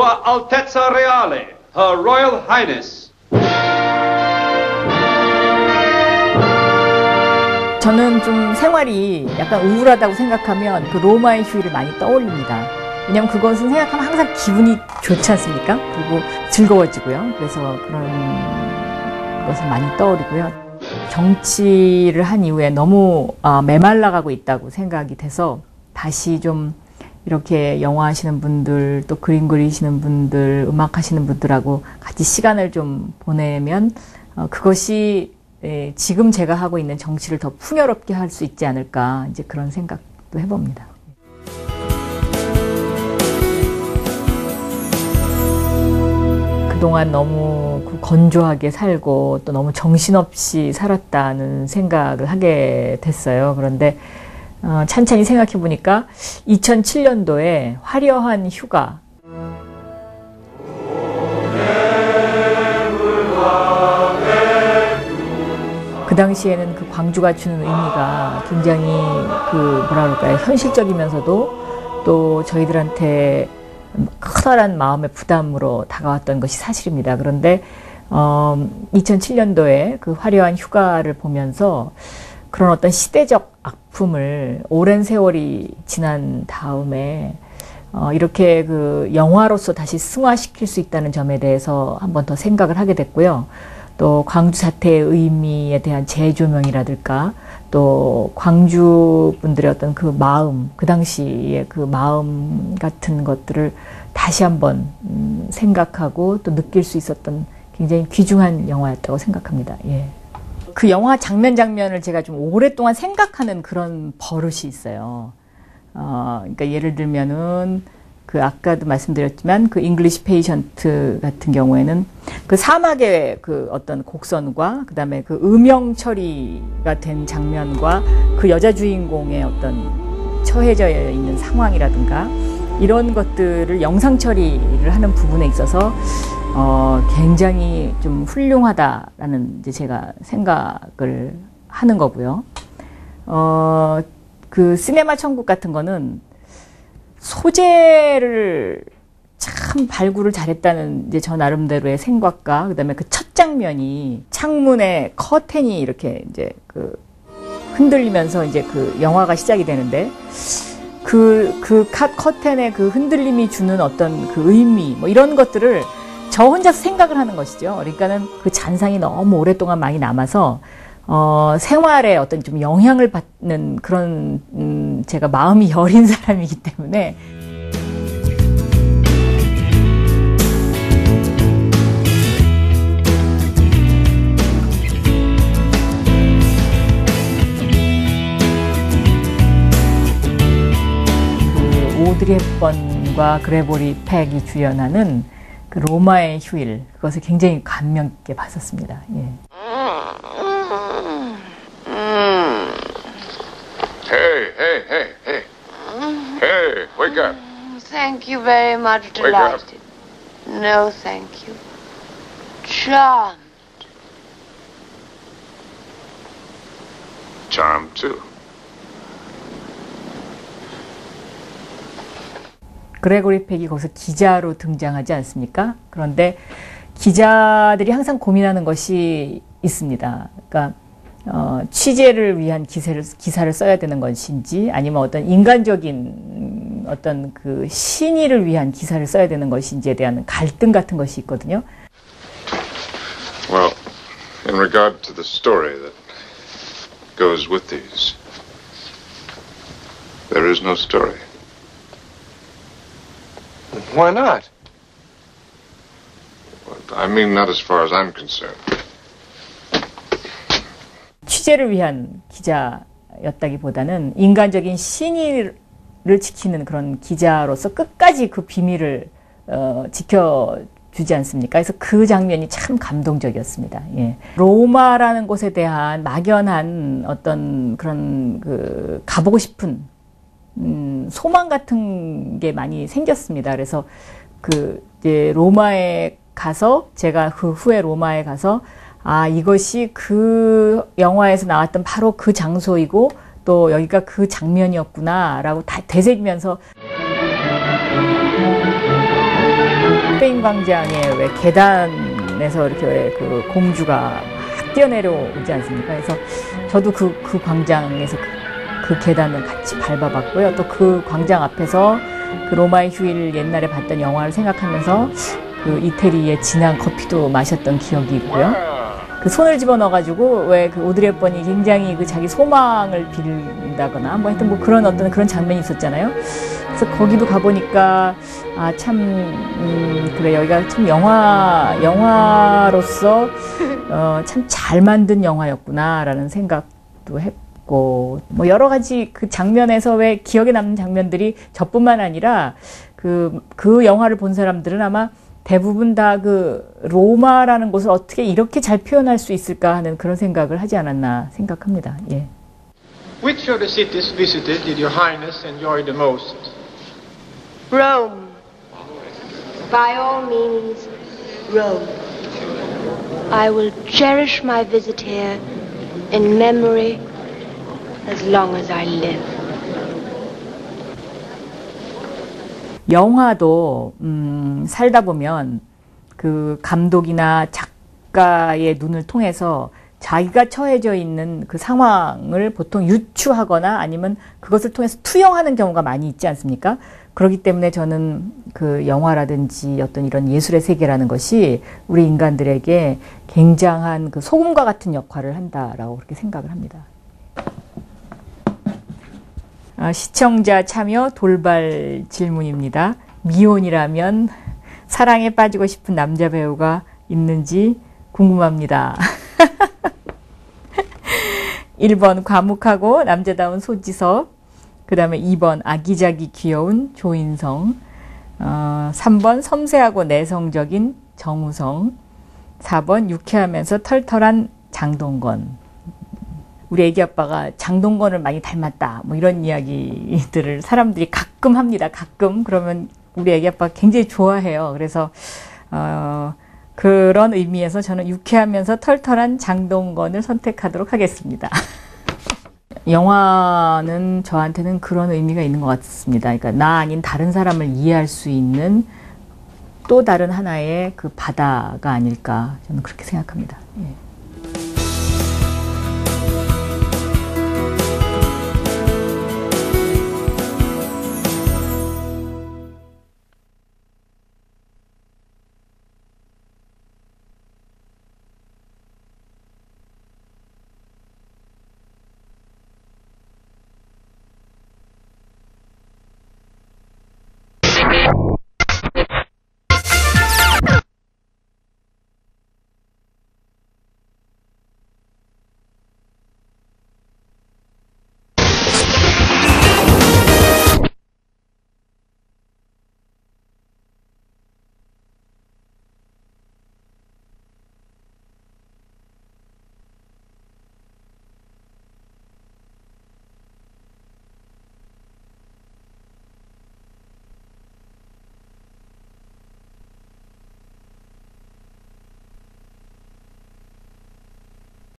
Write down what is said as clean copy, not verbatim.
Sua Altezza Reale, Her Royal Highness. 저는 좀 생활이 약간 우울하다고 생각하면 그 로마의 휴일을 많이 떠올립니다. 왜냐면 그것은 생각하면 항상 기분이 좋지 않습니까? 그리고 즐거워지고요. 그래서 그런 것을 많이 떠오르고요. 정치를 한 이후에 너무 메말라가고 있다고 생각이 돼서 다시 좀 이렇게 영화 하시는 분들, 또 그림 그리시는 분들, 음악 하시는 분들하고 같이 시간을 좀 보내면 그것이 지금 제가 하고 있는 정치를 더 풍요롭게 할 수 있지 않을까, 이제 그런 생각도 해봅니다. 그동안 너무 건조하게 살고 또 너무 정신없이 살았다는 생각을 하게 됐어요. 그런데 찬찬히 생각해 보니까 2007년도에 화려한 휴가, 그 당시에는 그 광주가 주는 의미가 굉장히 뭐라 그럴까요, 현실적이면서도 또 저희들한테 커다란 마음의 부담으로 다가왔던 것이 사실입니다. 그런데 2007년도에 그 화려한 휴가를 보면서 그런 어떤 시대적 아픔을 오랜 세월이 지난 다음에 이렇게 그 영화로서 다시 승화시킬 수 있다는 점에 대해서 한 번 더 생각을 하게 됐고요. 또 광주 사태의 의미에 대한 재조명이라든가 또 광주 분들의 어떤 그 마음, 그 당시의 그 마음 같은 것들을 다시 한번 생각하고 또 느낄 수 있었던 굉장히 귀중한 영화였다고 생각합니다. 예. 그 영화 장면을 제가 좀 오랫동안 생각하는 그런 버릇이 있어요. 그러니까 예를 들면은 그 아까도 말씀드렸지만 그 잉글리시 페이션트 같은 경우에는 그 사막의 그 어떤 곡선과 그다음에 그 음영 처리가 된 장면과 그 여자 주인공의 어떤 처해져 있는 상황이라든가 이런 것들을 영상 처리를 하는 부분에 있어서 굉장히 좀 훌륭하다라는 이제 제가 생각을 하는 거고요. 그 시네마 천국 같은 거는 소재를 참 발굴을 잘했다는 이제 저 나름대로의 생각과 그다음에 그 첫 장면이 창문에 커튼이 이렇게 이제 그 흔들리면서 이제 그 영화가 시작이 되는데 그 커튼의 그 흔들림이 주는 어떤 그 의미 뭐 이런 것들을 저 혼자서 생각을 하는 것이죠. 그러니까는 그 잔상이 너무 오랫동안 많이 남아서 생활에 어떤 좀 영향을 받는 그런 제가 마음이 여린 사람이기 때문에 그 오드리 헵번과 그레고리 팩이 주연하는 그 로마의 휴일, 그것을 굉장히 감명 깊게 봤었습니다. 예. Hey, wake up. Thank you very much, delighted. No, thank you. Charmed. Charmed too. 그레고리 팩이 거기서 기자로 등장하지 않습니까? 그런데 기자들이 항상 고민하는 것이 있습니다. 그러니까 취재를 위한 기사를 써야 되는 것인지 아니면 어떤 인간적인 어떤 그 신의를 위한 기사를 써야 되는 것인지에 대한 갈등 같은 것이 있거든요. Well, in regard to the story that goes with these, there is no story. Why not? I mean, not as far as I'm concerned. 취재를 위한 기자였다기보다는 인간적인 신의를 지키는 그런 기자로서 끝까지 그 비밀을 지켜주지 않습니까? 그래서 그 장면이 참 감동적이었습니다. 예. 로마라는 곳에 대한 막연한 어떤 그런 그 가보고 싶은 소망 같은 게 많이 생겼습니다. 그래서 그 이제 로마에 가서 제가 그 후에 로마에 가서 아, 이것이 그 영화에서 나왔던 바로 그 장소이고 또 여기가 그 장면이었구나 라고 다 되새기면서 스페인 광장에 왜 계단에서 이렇게 왜 그 공주가 막 뛰어내려오지 않습니까? 그래서 저도 그 광장에서 그 계단을 같이 밟아봤고요. 또 그 광장 앞에서 그 로마의 휴일 옛날에 봤던 영화를 생각하면서 그 이태리의 진한 커피도 마셨던 기억이 있고요. 그 손을 집어넣어가지고 왜 그 오드리 헵번이 굉장히 그 자기 소망을 빌다거나 뭐 하여튼 뭐 그런 어떤 그런 장면이 있었잖아요. 그래서 거기도 가보니까 아 참 그래 여기가 참 영화로서 참 잘 만든 영화였구나라는 생각도 했고 뭐 여러 가지 그 장면에서 왜 기억에 남는 장면들이 저뿐만 아니라 그 영화를 본 사람들은 아마 대부분 다 그 로마라는 곳을 어떻게 이렇게 잘 표현할 수 있을까 하는 그런 생각을 하지 않았나 생각합니다. 예. Which of the cities visited did your highness enjoy the most? Rome. By all means, Rome. I will cherish my visit here in memory as long as I live. 영화도 살다 보면 그 감독이나 작가의 눈을 통해서 자기가 처해져 있는 그 상황을 보통 유추하거나 아니면 그것을 통해서 투영하는 경우가 많이 있지 않습니까? 그렇기 때문에 저는 그 영화라든지 어떤 이런 예술의 세계라는 것이 우리 인간들에게 굉장한 그 소금과 같은 역할을 한다라고 그렇게 생각을 합니다. 시청자 참여 돌발 질문입니다. 미혼이라면 사랑에 빠지고 싶은 남자 배우가 있는지 궁금합니다. 1번 과묵하고 남자다운 소지섭, 그 다음에 2번 아기자기 귀여운 조인성, 3번 섬세하고 내성적인 정우성, 4번 유쾌하면서 털털한 장동건. 우리 애기 아빠가 장동건을 많이 닮았다. 뭐 이런 이야기들을 사람들이 가끔 합니다. 가끔. 그러면 우리 애기 아빠가 굉장히 좋아해요. 그래서 그런 의미에서 저는 유쾌하면서 털털한 장동건을 선택하도록 하겠습니다. 영화는 저한테는 그런 의미가 있는 것 같습니다. 그러니까 나 아닌 다른 사람을 이해할 수 있는 또 다른 하나의 그 바다가 아닐까 저는 그렇게 생각합니다. 예.